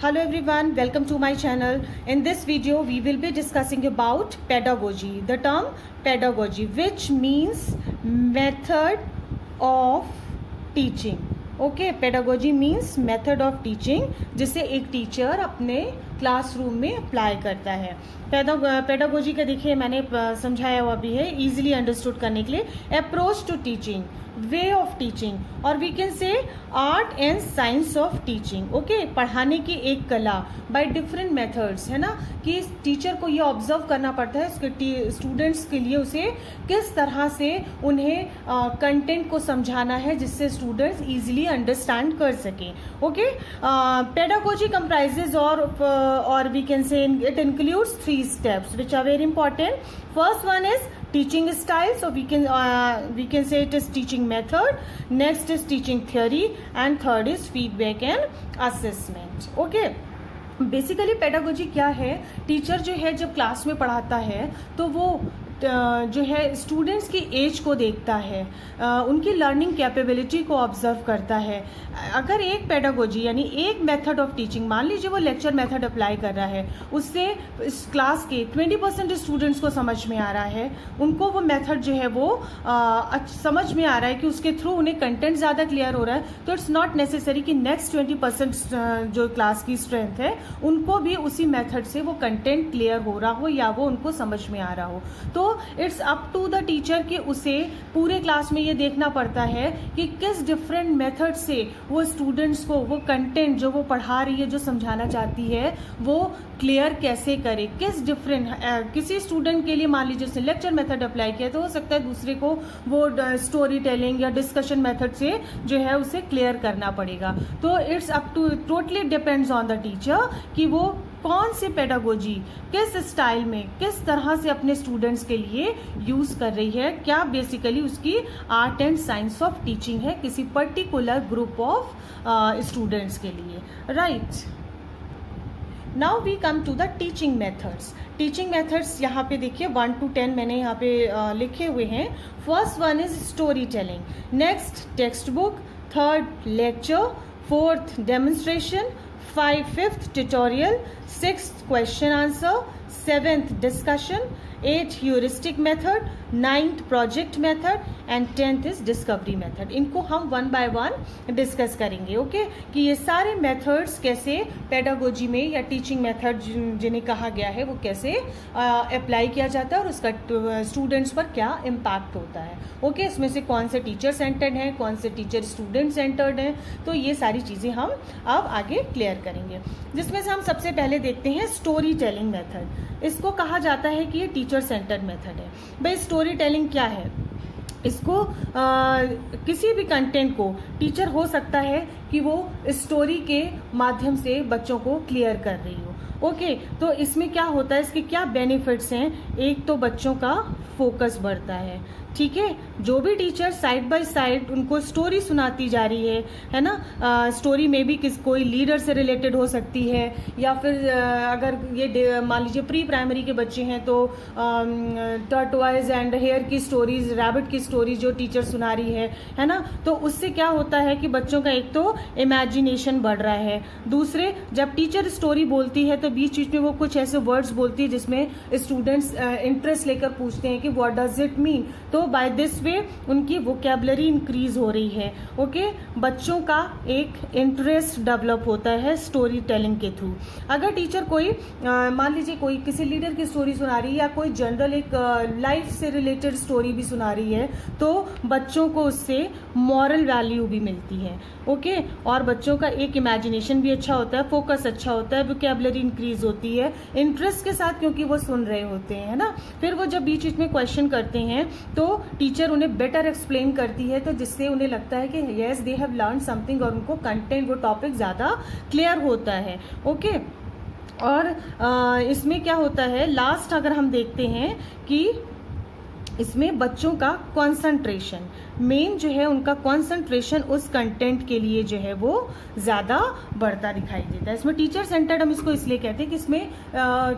Hello everyone, welcome to my channel. In this video we will be discussing about pedagogy. The term pedagogy, which means method of teaching. Okay, pedagogy means method of teaching, जिसे एक teacher अपने classroom में apply करता है. Pedagogy का देखिए मैंने समझाया हुआ भी है इजीली अंडरस्टूड करने के लिए. Approach to teaching, way of teaching, और we can say art and science of teaching. Okay, पढ़ाने की एक कला बाय डिफरेंट मेथड्स, है ना, कि टीचर को ये ऑब्जर्व करना पड़ता है उसके स्टूडेंट्स के लिए उसे किस तरह से उन्हें कंटेंट को समझाना है जिससे स्टूडेंट्स इजीली अंडरस्टैंड कर सकें. ओके, पेडागोजी कंप्राइजेज और we can say it includes 3 steps which are very important. First one is teaching style, so we can say it is teaching method. Next is teaching theory, and third is feedback and assessment. Okay, basically pedagogy क्या है. Teacher जो है जब class में पढ़ाता है तो वो जो है स्टूडेंट्स की एज को देखता है, उनकी लर्निंग कैपेबिलिटी को ऑब्जर्व करता है. अगर एक पेडागोजी यानी एक मेथड ऑफ टीचिंग, मान लीजिए वो लेक्चर मेथड अप्लाई कर रहा है, उससे इस क्लास के 20% स्टूडेंट्स को समझ में आ रहा है, उनको वो मेथड जो है वो समझ में आ रहा है कि उसके थ्रू उन्हें कंटेंट ज़्यादा क्लियर हो रहा है, तो इट्स नॉट नेसेसरी कि नेक्स्ट 20% जो क्लास की स्ट्रेंथ है उनको भी उसी मेथड से वो कंटेंट क्लियर हो रहा हो या वो उनको समझ में आ रहा हो. तो it's up to the teacher कि उसे पूरे क्लास में ये देखना पड़ता है कि किस डिफरेंट मेथड से वो स्टूडेंट्स को वो कंटेंट जो वो पढ़ा रही है, जो समझाना चाहती है, वो क्लियर कैसे करे. किस डिफरेंट किसी स्टूडेंट के लिए मान लीजिए उसने लेक्चर मेथड अप्लाई किया तो हो सकता है दूसरे को वो स्टोरी टेलिंग या डिस्कशन मेथड से जो है उसे क्लियर करना पड़ेगा. तो it's up to totally depends on the teacher कि वो कौन सी पेडागोजी किस स्टाइल में किस तरह से अपने स्टूडेंट्स के लिए यूज़ कर रही है, क्या बेसिकली उसकी art and science of teaching है किसी पर्टिकुलर ग्रुप ऑफ स्टूडेंट्स के लिए. Right, now we come to the teaching methods. Teaching methods यहाँ पे देखिए 1 to 10 मैंने यहाँ पे लिखे हुए हैं. First one is story telling, next text book, third lecture, fourth demonstration, fifth tutorial, sixth question answer, seventh discussion, 8th heuristic method, 9th project method and 10th is discovery method. इनको हम 1 by 1 discuss करेंगे. Okay, कि ये सारे methods कैसे pedagogy में या teaching method जिन्हें कहा गया है वो कैसे अप्लाई किया जाता है और उसका स्टूडेंट्स पर क्या इम्पैक्ट होता है. ओके, इसमें से कौन से टीचर सेंटर्ड हैं, कौन से टीचर स्टूडेंट सेंटर्ड हैं, तो ये सारी चीज़ें हम अब आगे क्लियर करेंगे. जिसमें से हम सबसे पहले देखते हैं स्टोरी टेलिंग मेथड. इसको कहा जाता है कि ये टीचर सेंटर्ड मेथड है. भाई स्टोरी टेलिंग क्या है? इसको किसी भी कंटेंट को टीचर हो सकता है कि वो स्टोरी के माध्यम से बच्चों को क्लियर कर रही हो. ओके, तो इसमें क्या होता है, इसके क्या बेनिफिट्स हैं. एक तो बच्चों का फोकस बढ़ता है. ठीक है, जो भी टीचर साइड बाय साइड उनको स्टोरी सुनाती जा रही है ना, स्टोरी में भी कोई लीडर से रिलेटेड हो सकती है, या फिर अगर ये मान लीजिए प्री प्राइमरी के बच्चे हैं तो टर्टवाइज एंड हेयर की स्टोरीज, रैबिट की स्टोरीज जो टीचर सुना रही है ना, तो उससे क्या होता है कि बच्चों का एक तो इमेजिनेशन बढ़ रहा है. दूसरे, जब टीचर स्टोरी बोलती है तो बीच बीच में वो कुछ ऐसे वर्ड्स बोलती है जिसमें स्टूडेंट्स इंटरेस्ट लेकर पूछते हैं कि व्हाट डज इट मीन. तो बाय दिस वे उनकी वोकेबलरी इंक्रीज हो रही है. ओके, बच्चों का एक इंटरेस्ट डेवलप होता है स्टोरी टेलिंग के थ्रू. अगर टीचर कोई मान लीजिए कोई किसी लीडर की स्टोरी सुना रही है या कोई जनरल एक लाइफ से रिलेटेड स्टोरी भी सुना रही है तो बच्चों को उससे मॉरल वैल्यू भी मिलती है. ओके, और बच्चों का एक इमेजिनेशन भी अच्छा होता है, फोकस अच्छा होता है, वोकेबलरी इंक्रीज होती है इंटरेस्ट के साथ, क्योंकि वो सुन रहे होते हैं ना. फिर वो जब बीच बीच में क्वेश्चन करते हैं तो टीचर उन्हें बेटर एक्सप्लेन करती है, तो जिससे उन्हें लगता है कि yes they have learn something और उनको कंटेंट वो टॉपिक ज़्यादा क्लियर होता है. ओके, और इसमें क्या होता है, लास्ट अगर हम देखते हैं कि इसमें बच्चों का कंसंट्रेशन, मेन जो है उनका कंसंट्रेशन उस कंटेंट के लिए जो है वो ज़्यादा बढ़ता दिखाई देता है. इसमें टीचर सेंटर्ड हम इसको इसलिए कहते हैं कि इसमें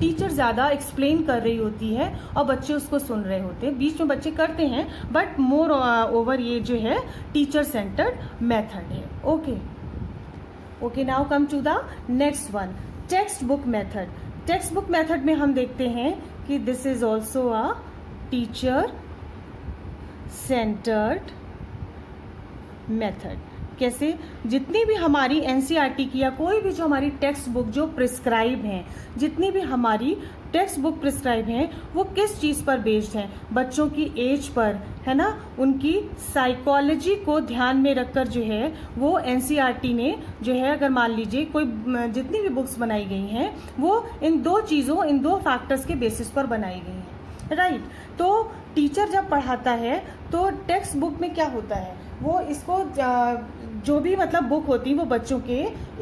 टीचर ज़्यादा एक्सप्लेन कर रही होती है और बच्चे उसको सुन रहे होते हैं. बीच में बच्चे करते हैं बट मोर ओवर ये जो है टीचर सेंटर्ड मेथड है. Okay okay, now come to the next one, text book method. Text book method में हम देखते हैं कि this is also a teacher centred method. कैसे? जितनी भी हमारी एनसीईआरटी की या कोई भी जो हमारी टेक्स्ट बुक जो प्रिस्क्राइब हैं, जितनी भी हमारी टेक्स्ट बुक प्रिस्क्राइब हैं, वो किस चीज़ पर बेस्ड हैं? बच्चों की एज पर, है ना, उनकी साइकोलॉजी को ध्यान में रखकर जो है वो एनसीईआरटी ने जो है, अगर मान लीजिए कोई जितनी भी बुक्स बनाई गई हैं वो इन दो चीज़ों, इन दो फैक्टर्स के बेसिस पर बनाई गई हैं, राइट। तो टीचर जब पढ़ाता है तो टेक्स्ट बुक में क्या होता है, वो इसको जो भी मतलब बुक होती है वो बच्चों के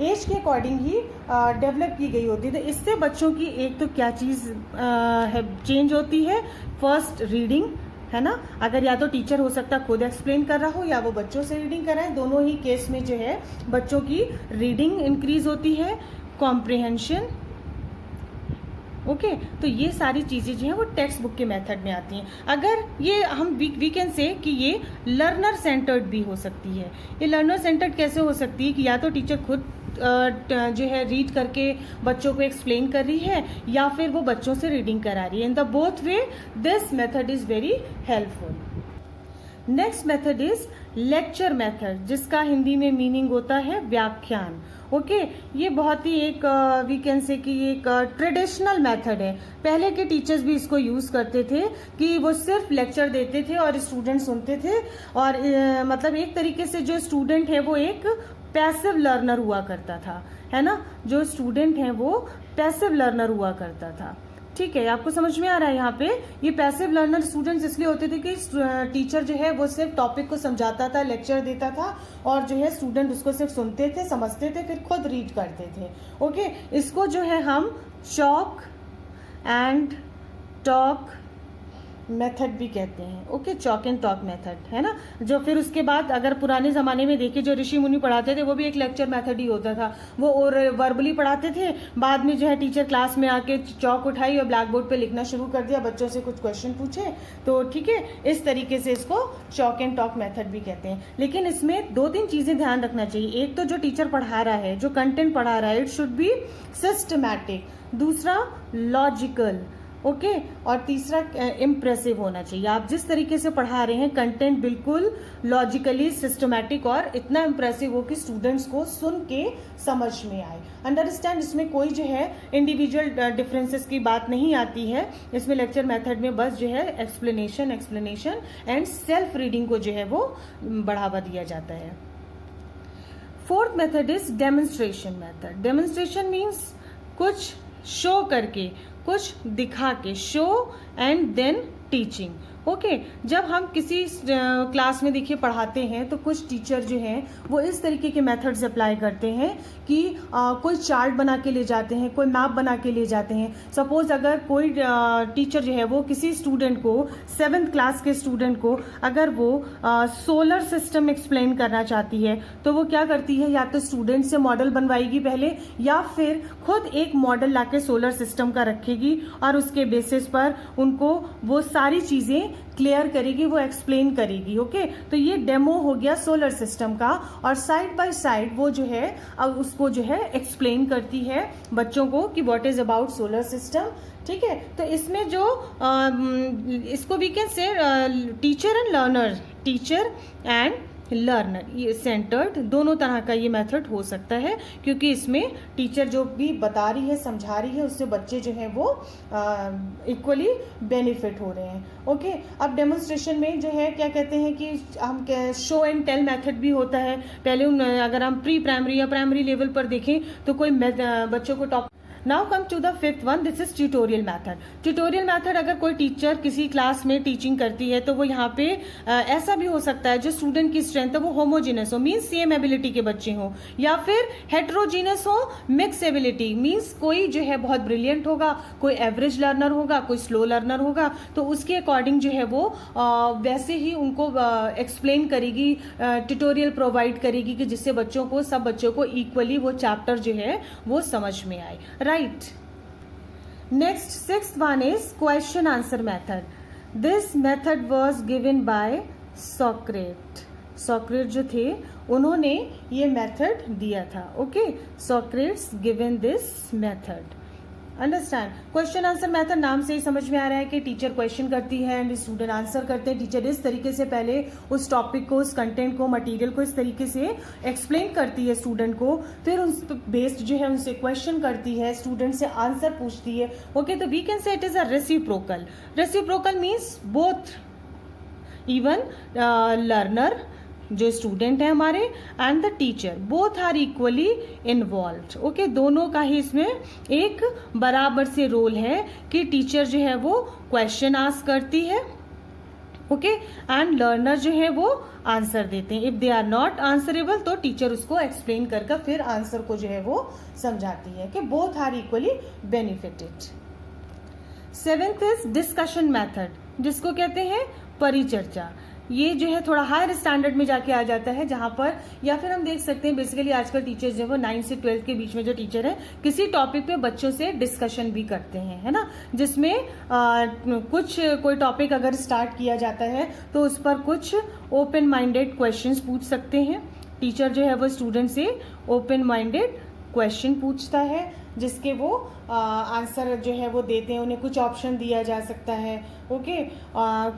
एज के अकॉर्डिंग ही डेवलप की गई होती है। तो इससे बच्चों की एक तो क्या चीज़ है चेंज होती है, फर्स्ट रीडिंग, है ना, अगर या तो टीचर हो सकता है खुद एक्सप्लेन कर रहा हो या वो बच्चों से रीडिंग कर रहा है, दोनों ही केस में जो है बच्चों की रीडिंग इंक्रीज होती है, कॉम्प्रिहेंशन। ओके, तो ये सारी चीज़ें जो है वो टेक्स्ट बुक के मेथड में आती हैं। अगर ये हम वी कैन से कि ये लर्नर सेंटर्ड भी हो सकती है। ये लर्नर सेंटर्ड कैसे हो सकती है कि या तो टीचर खुद जो है रीड करके बच्चों को एक्सप्लेन कर रही है या फिर वो बच्चों से रीडिंग करा रही है। In the both way this method is very helpful. Next method is lecture method, जिसका हिंदी में मीनिंग होता है व्याख्यान। ओके, ये बहुत ही एक वी कैन से कि एक ट्रेडिशनल मेथड है। पहले के टीचर्स भी इसको यूज करते थे कि वो सिर्फ लेक्चर देते थे और स्टूडेंट सुनते थे, और मतलब एक तरीके से जो स्टूडेंट है वो एक पैसिव लर्नर हुआ करता था, है ना, जो स्टूडेंट है वो पैसिव लर्नर हुआ करता था। ठीक है, आपको समझ में आ रहा है? यहाँ पे ये पैसिव लर्नर स्टूडेंट्स इसलिए होते थे कि टीचर जो है वो सिर्फ टॉपिक को समझाता था, लेक्चर देता था, और जो है स्टूडेंट उसको सिर्फ सुनते थे, समझते थे, फिर खुद रीड करते थे। ओके, इसको जो है हम चॉक एंड टॉक मेथड भी कहते हैं। Okay, chalk and talk method, है ना, जो फिर उसके बाद अगर पुराने ज़माने में देखे जो ऋषि मुनि पढ़ाते थे वो भी एक लेक्चर मेथड ही होता था। वो और वर्बली पढ़ाते थे, बाद में जो है टीचर क्लास में आके चॉक उठाई और ब्लैक बोर्ड पे लिखना शुरू कर दिया, बच्चों से कुछ क्वेश्चन पूछे, तो ठीक है, इस तरीके से इसको चॉक एंड टॉक मेथड भी कहते हैं। लेकिन इसमें दो तीन चीज़ें ध्यान रखना चाहिए। एक तो जो टीचर पढ़ा रहा है, जो कंटेंट पढ़ा रहा है, इट शुड बी सिस्टमैटिक, दूसरा लॉजिकल, ओके, और तीसरा इम्प्रेसिव होना चाहिए। आप जिस तरीके से पढ़ा रहे हैं कंटेंट बिल्कुल लॉजिकली सिस्टमैटिक और इतना इम्प्रेसिव हो कि स्टूडेंट्स को सुन के समझ में आए, अंडरस्टैंड। इसमें कोई जो है इंडिविजुअल डिफरेंसेस की बात नहीं आती है। इसमें लेक्चर मेथड में बस जो है एक्सप्लेनेशन एंड सेल्फ रीडिंग को जो है वो बढ़ावा दिया जाता है। Fourth method is demonstration method. Demonstration means कुछ शो करके, कुछ दिखा के, show and then teaching. Okay, जब हम किसी क्लास में देखिए पढ़ाते हैं तो कुछ टीचर जो हैं वो इस तरीके के मेथड्स अप्लाई करते हैं कि कोई चार्ट बना के ले जाते हैं, कोई मैप बना के ले जाते हैं। सपोज अगर कोई टीचर जो है वो किसी स्टूडेंट को, 7th क्लास के स्टूडेंट को अगर वो सोलर सिस्टम एक्सप्लेन करना चाहती है तो वो क्या करती है, या तो स्टूडेंट से मॉडल बनवाएगी पहले, या फिर खुद एक मॉडल लाके सोलर सिस्टम का रखेगी और उसके बेसिस पर उनको वो सारी चीज़ें क्लियर करेगी, वो एक्सप्लेन करेगी। ओके, तो ये डेमो हो गया सोलर सिस्टम का, और साइड बाय साइड वो जो है अब उसको जो है एक्सप्लेन करती है बच्चों को कि what is about solar system. ठीक है, तो इसमें जो इसको we can say teacher and learner, teacher and learner ये सेंटर्ड, दोनों तरह का ये मेथड हो सकता है, क्योंकि इसमें टीचर जो भी बता रही है, समझा रही है, उससे बच्चे जो है वो इक्वली बेनिफिट हो रहे हैं। ओके, अब डेमोन्स्ट्रेशन में जो है क्या कहते हैं कि हम शो एंड टेल मेथड भी होता है। पहले अगर हम प्री प्राइमरी या प्राइमरी लेवल पर देखें तो कोई बच्चों को top. Now come to the fifth one, this is tutorial method. Tutorial method, अगर कोई टीचर किसी क्लास में टीचिंग करती है तो वो यहाँ पे ऐसा भी हो सकता है जो स्टूडेंट की स्ट्रेंथ है वो होमोजीनस हो, मीन्स सेम एबिलिटी के बच्चे हों, या फिर हेट्रोजीनस हो, मिक्स एबिलिटी, मीन्स कोई जो है बहुत ब्रिलियंट होगा, कोई एवरेज लर्नर होगा, कोई स्लो लर्नर होगा, तो उसके अकॉर्डिंग जो है वो वैसे ही उनको एक्सप्लेन करेगी, ट्यूटोरियल प्रोवाइड करेगी कि जिससे बच्चों को, सब बच्चों को इक्वली वो चैप्टर जो है वो समझ में आए। Right. Next, sixth one is question answer method. This method was given by Socrates. सॉक्रेट जो थे उन्होंने ये मेथड दिया था. Okay, Socrates given this method. Understand. Question answer method नाम से ही समझ में आ रहा है कि टीचर क्वेश्चन करती है एंड स्टूडेंट आंसर करते हैं. टीचर इस तरीके से पहले उस टॉपिक को, उस कंटेंट को, मटेरियल को इस तरीके से एक्सप्लेन करती है स्टूडेंट को, फिर उस बेस्ड जो है उनसे क्वेश्चन करती है, स्टूडेंट से आंसर पूछती है. ओके, तो we can say it is a reciprocal. Reciprocal means both, even learner जो स्टूडेंट है हमारे and the teacher, both are equally involved. Okay, दोनों का ही इसमें एक बराबर से रोल है कि टीचर जो है वो क्वेश्चन आस्क करती है. ओके, एंड लर्नर जो है वो आंसर देते हैं. If they are not answerable तो टीचर उसको एक्सप्लेन करके फिर आंसर को जो है वो समझाती है कि both are equally benefited. 7th is discussion method, जिसको कहते हैं परिचर्चा. ये जो है थोड़ा हायर स्टैंडर्ड में जाके आ जाता है, जहां पर या फिर हम देख सकते हैं बेसिकली आजकल टीचर्स जो है वो 9 से 12 के बीच में जो टीचर है किसी टॉपिक पे बच्चों से डिस्कशन भी करते हैं, है ना, जिसमें कुछ कोई टॉपिक अगर स्टार्ट किया जाता है तो उस पर कुछ ओपन माइंडेड क्वेश्चंस पूछ सकते हैं. टीचर जो है वो स्टूडेंट से ओपन माइंडेड क्वेश्चन पूछता है जिसके वो आंसर जो है वो देते हैं. उन्हें कुछ ऑप्शन दिया जा सकता है. ओके,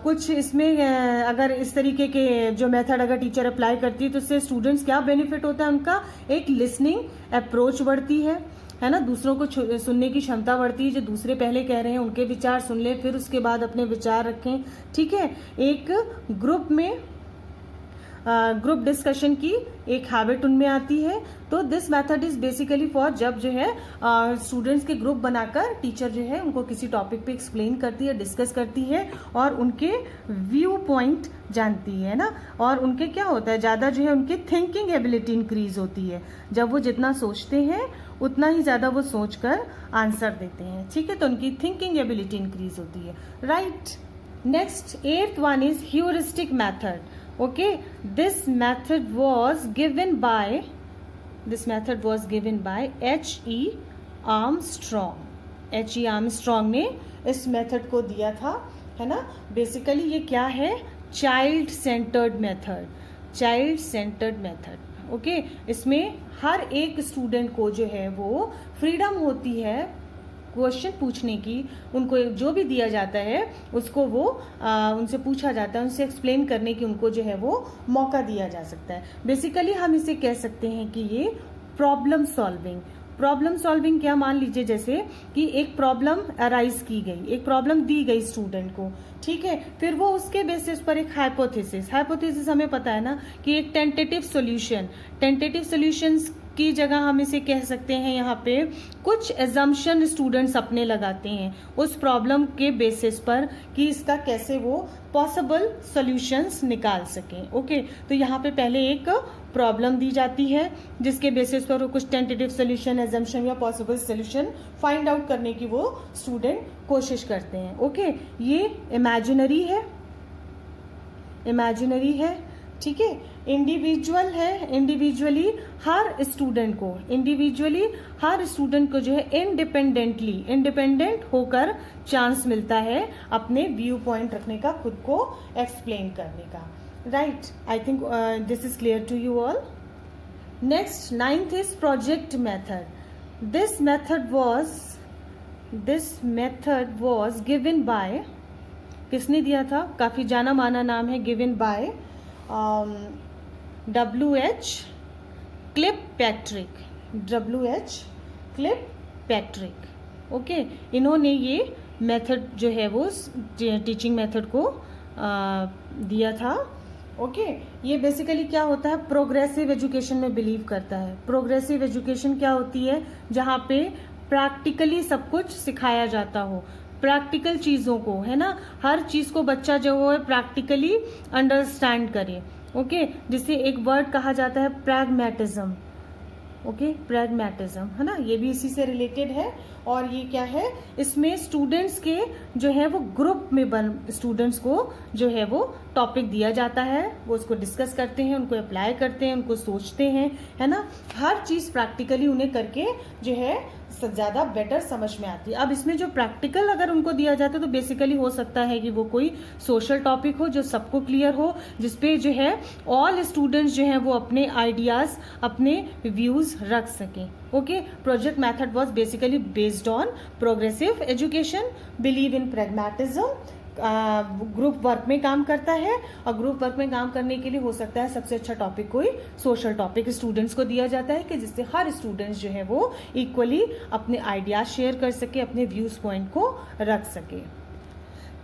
कुछ इसमें अगर इस तरीके के जो मेथड अगर टीचर अप्लाई करती है तो उससे स्टूडेंट्स क्या बेनिफिट होता है, उनका एक लिसनिंग अप्रोच बढ़ती है ना, दूसरों को सुनने की क्षमता बढ़ती है. जो दूसरे पहले कह रहे हैं उनके विचार सुन ले, फिर उसके बाद अपने विचार रखें. ठीक है, एक ग्रुप में ग्रुप डिस्कशन की एक हैबिट उनमें आती है. तो this method is basically for जब जो है स्टूडेंट्स के ग्रुप बनाकर टीचर जो है उनको किसी टॉपिक पे एक्सप्लेन करती है, डिस्कस करती है और उनके व्यू पॉइंट जानती है ना, और उनके क्या होता है ज़्यादा जो है उनकी थिंकिंग एबिलिटी इंक्रीज होती है. जब वो जितना सोचते हैं उतना ही ज़्यादा वो सोचकर आंसर देते हैं. ठीक है, तो उनकी थिंकिंग एबिलिटी इंक्रीज होती है. Right. Next 8th one is heuristic method. Okay, this method was given by H.E. Armstrong. H.E. Armstrong ने इस मेथड को दिया था, है ना. बेसिकली ये क्या है, child centred method. Child centred method. Okay, इसमें हर एक स्टूडेंट को जो है वो फ्रीडम होती है क्वेश्चन पूछने की. उनको जो भी दिया जाता है उसको वो उनसे पूछा जाता है, उनसे एक्सप्लेन करने की उनको जो है वो मौका दिया जा सकता है. बेसिकली हम इसे कह सकते हैं कि ये प्रॉब्लम सॉल्विंग. प्रॉब्लम सॉल्विंग क्या, मान लीजिए जैसे कि एक प्रॉब्लम अराइज की गई, एक प्रॉब्लम दी गई स्टूडेंट को. ठीक है, फिर वो उसके बेसिस पर एक हाइपोथेसिस हमें पता है ना कि एक टेंटेटिव सॉल्यूशंस की जगह हम इसे कह सकते हैं यहाँ पे कुछ एजम्पशन स्टूडेंट्स अपने लगाते हैं उस प्रॉब्लम के बेसिस पर कि इसका कैसे वो पॉसिबल सॉल्यूशंस निकाल सकें. ओके, तो यहाँ पे पहले एक प्रॉब्लम दी जाती है जिसके बेसिस पर वो कुछ टेंटेटिव सॉल्यूशन, एजम्पशन या पॉसिबल सॉल्यूशन फाइंड आउट करने की वो स्टूडेंट कोशिश करते हैं. ओके, ये इमेजिनरी है. ठीक है, इंडिविजुअल है. इंडिविजुअली हर स्टूडेंट को जो है इंडिपेंडेंट होकर चांस मिलता है अपने व्यू पॉइंट रखने का, खुद को एक्सप्लेन करने का. Right, I think this is clear to you all. Next 9th is project method. This method was given by, किसने दिया था, काफी जाना माना नाम है, given by W.H. Kilpatrick. Okay, इन्होंने ये मेथड जो है वो टीचिंग मेथड को दिया था. ओके, ये बेसिकली क्या होता है, प्रोग्रेसिव एजुकेशन में बिलीव करता है. प्रोग्रेसिव एजुकेशन क्या होती है, जहाँ पे प्रैक्टिकली सब कुछ सिखाया जाता हो, प्रैक्टिकल चीज़ों को, है ना, हर चीज़ को बच्चा जो है प्रैक्टिकली अंडरस्टैंड करे. ओके, जिसे एक वर्ड कहा जाता है प्रैग्मेटिज्म. ओके, प्रैग्मेटिज्म, है ना, ये भी इसी से रिलेटेड है. और ये क्या है, इसमें स्टूडेंट्स के जो है वो ग्रुप में स्टूडेंट्स को जो है वो टॉपिक दिया जाता है, वो उसको डिस्कस करते हैं, उनको अप्लाई करते हैं, उनको सोचते हैं, है ना, हर चीज़ प्रैक्टिकली उन्हें करके जो है ज़्यादा बेटर समझ में आती है। अब इसमें जो प्रैक्टिकल अगर उनको दिया जाता है तो बेसिकली हो सकता है कि वो कोई सोशल टॉपिक हो जो सबको क्लियर हो, जिसपे जो है ऑल स्टूडेंट्स जो है वो अपने आइडियाज़, अपने व्यूज़ रख सकें। Okay, project method was basically based on progressive education, believe in pragmatism, group work में काम करता है, और ग्रुप वर्क में काम करने के लिए हो सकता है सबसे अच्छा टॉपिक कोई सोशल टॉपिक स्टूडेंट्स को दिया जाता है कि जिससे हर स्टूडेंट्स जो है वो इक्वली अपने आइडियाज शेयर कर सके, अपने व्यूज पॉइंट को रख सके।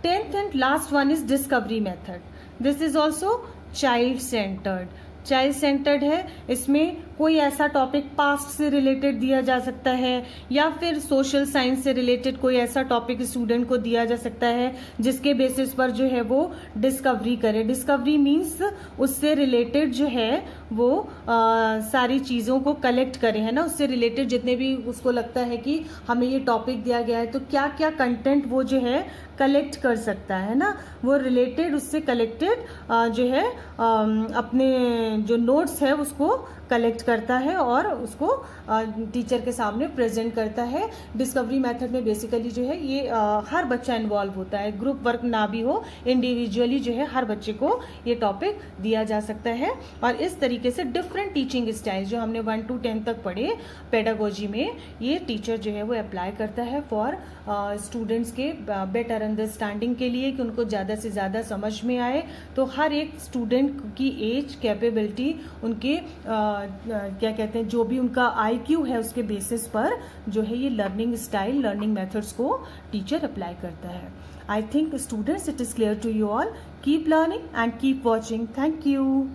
10th and last one is discovery method. This is also child centred. Child centred है, इसमें कोई ऐसा टॉपिक पास्ट से रिलेटेड दिया जा सकता है या फिर सोशल साइंस से रिलेटेड कोई ऐसा टॉपिक स्टूडेंट को दिया जा सकता है जिसके बेसिस पर जो है वो डिस्कवरी करे। डिस्कवरी मीन्स उससे रिलेटेड जो है वो सारी चीज़ों को कलेक्ट करे, है ना, उससे रिलेटेड जितने भी उसको लगता है कि हमें ये टॉपिक दिया गया है तो क्या क्या कंटेंट वो जो है कलेक्ट कर सकता है ना, वो रिलेटेड उससे कलेक्टेड जो है अपने जो नोट्स है उसको कलेक्ट करता है और उसको टीचर के सामने प्रेजेंट करता है। डिस्कवरी मेथड में बेसिकली जो है ये हर बच्चा इन्वॉल्व होता है, ग्रुप वर्क ना भी हो, इंडिविजुअली जो है हर बच्चे को ये टॉपिक दिया जा सकता है। और इस तरीके से डिफरेंट टीचिंग स्टाइल जो हमने 1 to 10 तक पढ़े पेडागोजी में, ये टीचर जो है वो अप्लाई करता है फॉर स्टूडेंट्स के बेटर अंडरस्टैंडिंग के लिए, कि उनको ज़्यादा से ज़्यादा समझ में आए। तो हर एक स्टूडेंट की एज, कैपेबिलिटी, उनके क्या कहते हैं, जो भी उनका IQ है उसके बेसिस पर जो है ये लर्निंग स्टाइल, लर्निंग मेथड्स को टीचर अप्लाई करता है। I think students it is clear to you all. Keep learning and keep watching. Thank you.